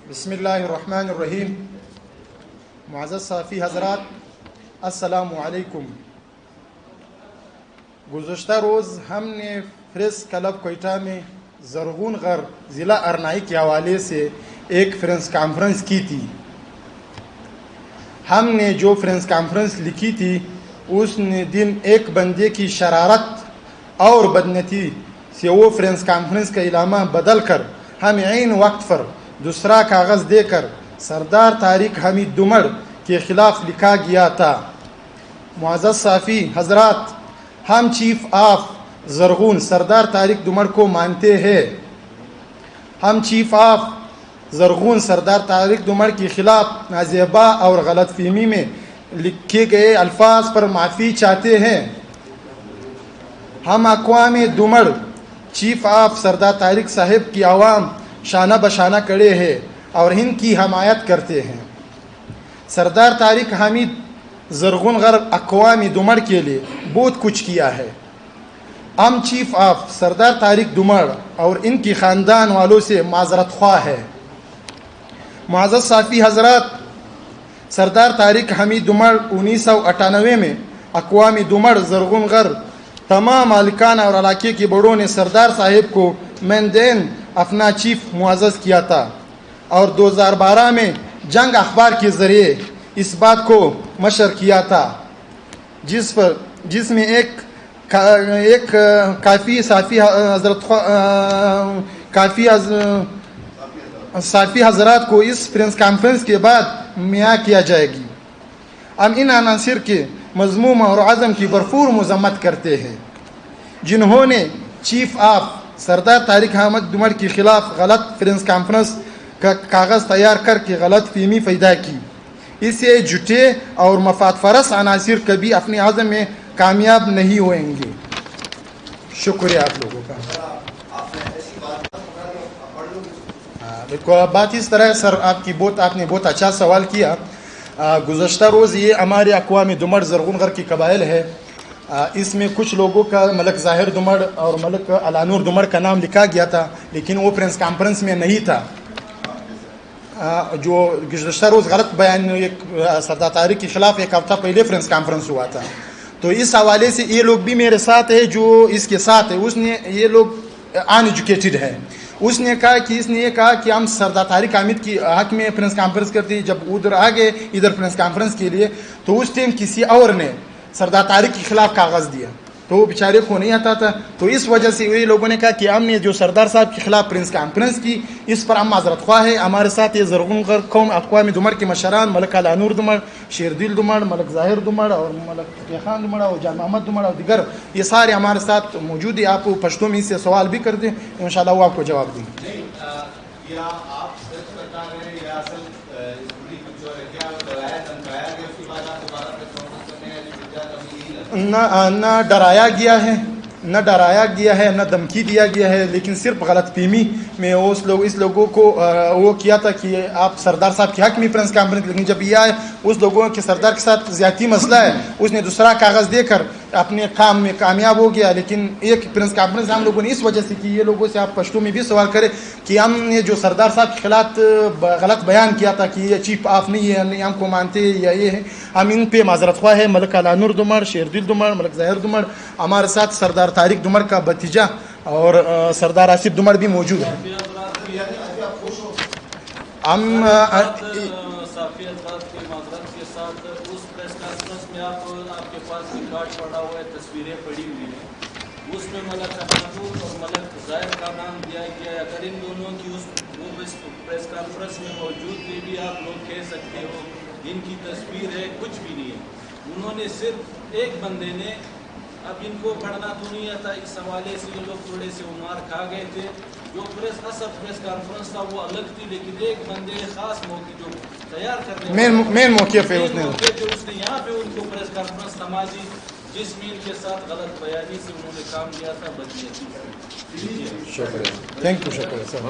بسم اللہ الرحمن الرحیم. معزز صحافی حضرات، السلام علیکم. گزشتہ روز ہم نے پریس کلب کوئٹہ میں زرغون غر ضلع ارنائی کے حوالے سے ایک پریس کانفرنس کی تھی. ہم نے جو پریس کانفرنس لکھی تھی اس دن ایک بندے کی شرارت اور بدنیتی سے وہ پریس کانفرنس کا علامہ بدل کر ہم عین وقت پر دوسرا کاغذ دے کر سردار طارق حمید دمڑ کے خلاف لکھا گیا تھا. معزز صحافی حضرات، ہم چیف آف زرغون سردار طارق دمڑ کو مانتے ہیں. ہم چیف آف زرغون سردار طارق دمڑ کے خلاف نازیبا اور غلط فہمی میں لکھے گئے الفاظ پر معافی چاہتے ہیں. ہم اقوام دمڑ چیف آف سردار طارق صاحب کی عوام شانہ بشانہ کڑے ہیں اور ان کی حمایت کرتے ہیں. سردار طارق حمید زرغون غر اقوام دمڑ کے لیے بہت کچھ کیا ہے. ہم چیف آف سردار طارق دمڑ اور ان کی خاندان والوں سے معذرت خواہ ہے. معزز صحافی حضرات، سردار طارق حمید دمڑ 1998 میں اقوام دمڑ زرغون غر تمام مالکان اور علاقے کے بڑوں نے سردار صاحب کو مندین اپنا چیف معزز کیا تھا اور 2012 میں جنگ اخبار کے ذریعے اس بات کو مشر کیا تھا جس میں ایک کافی صحافی حضرات کو اس پریس کانفرنس کے بعد میاں کیا جائے گی. ہم ان عناصر کے مضموم اور عزم کی بھرپور مذمت کرتے ہیں جنہوں نے چیف آف سردار طارق حمید دمڑ کے خلاف غلط پریس کانفرنس کا کاغذ تیار کر کے غلط فہمی پیدا کی. اس سے جھوٹے اور مفاد پرست عناصر کبھی اپنے عزم میں کامیاب نہیں ہوئیں گے. شکریہ آپ لوگوں کا. بات اس طرح ہے سر، آپ نے بہت اچھا سوال کیا. گزشتہ روز یہ ہمارے اقوام دمڑ زرغون غر کی قبائل ہے. اس میں کچھ لوگوں کا ملک ظاہر دمڑ اور ملک علانور دمڑ کا نام لکھا گیا تھا، لیکن وہ پریس کانفرنس میں نہیں تھا. جو گزشتہ روز غلط بیان سردار طارق کے خلاف ایک ہفتہ پہلے پریس کانفرنس ہوا تھا، تو اس حوالے سے یہ لوگ بھی میرے ساتھ ہے جو اس کے ساتھ ہے. یہ لوگ ان ایجوکیٹڈ ہے. اس نے کہا کہ ہم سردار طارق حمید کی حق میں پریس کانفرنس کرتے. جب ادھر آ گئے ادھر پریس کانفرنس کے لیے تو اس ٹائم کسی اور نے سردار طارق کے خلاف کاغذ دیا تو وہ بیچارے کو نہیں آتا تھا. تو اس وجہ سے یہ لوگوں نے کہا کہ ہم نے جو سردار صاحب کے خلاف پریس کانفرنس کی اس پر ہم معذرت خواہ ہے. ہمارے ساتھ یہ زرغون غر قوم اقوام دمڑ کے مشران ملک علانور دمڑ، شیردل دمڑ، ملک ظاہر دمڑ اور ملک فتح خان دمڑ اور جان محمد دمڑ اور دیگر یہ سارے ہمارے ساتھ موجود ہیں. آپ پشتو میں اس سے سوال بھی کر دیں، انشاءاللہ وہ آپ کو جواب دیں گے. نہ ڈرایا گیا ہے نہ دھمکی دیا گیا ہے، لیکن صرف غلط فہمی میں اس لوگوں کو وہ کیا تھا کہ آپ سردار صاحب کے حق میں پریس کانفرنس. لیکن جب یہ آئے اس لوگوں کے سردار کے ساتھ زیادتی مسئلہ ہے، اس نے دوسرا کاغذ دے کر اپنے کام میں کامیاب ہو گیا. لیکن ایک پریس کانفرنس ہم لوگوں نے اس وجہ سے کی. یہ لوگوں سے آپ پشتو میں بھی سوال کریں کہ ہم نے جو سردار صاحب کے خلاف غلط بیان کیا تھا کہ یہ چیف آف نہیں ہے، نہیں ہم کو مانتے یا یہ ہے، ہم ان پہ معذرت خواہ ہے. ملک علانور دمڑ، شیردل دمڑ، ملک ظاہر دمڑ، ہمارے ساتھ سردار طارق دمڑ کا بھتیجا اور سردار آصف دمڑ بھی موجود ہے. ہم تصویریں پڑی ہوئی ہیں، اس میں ملک علانور اور ملک ظاہر کا نام دیا گیا ہے. اگر ان دونوں کی اس پریس کانفرنس میں موجود بھی آپ لوگ کہہ سکتے ہو ان کی تصویر ہے، کچھ بھی نہیں ہے. انہوں نے صرف ایک بندے نے، اب ان کو پڑھنا تو نہیں آتا، اس حوالے سے یہ لوگ تھوڑے سے عمار کھا گئے تھے. جو اصل پریس کانفرنس تھا وہ الگ تھی، لیکن ایک بندے نے خاص موقع جو تیار کرنے مین موقع پہ اس نے یہاں پہ ان کو پریس کانفرنس تھما دی، جس میں ان کے ساتھ غلط بیانی سے انہوں نے کام کیا تھا. بدنیتی. شکریہ. Thank you. شکریہ سر.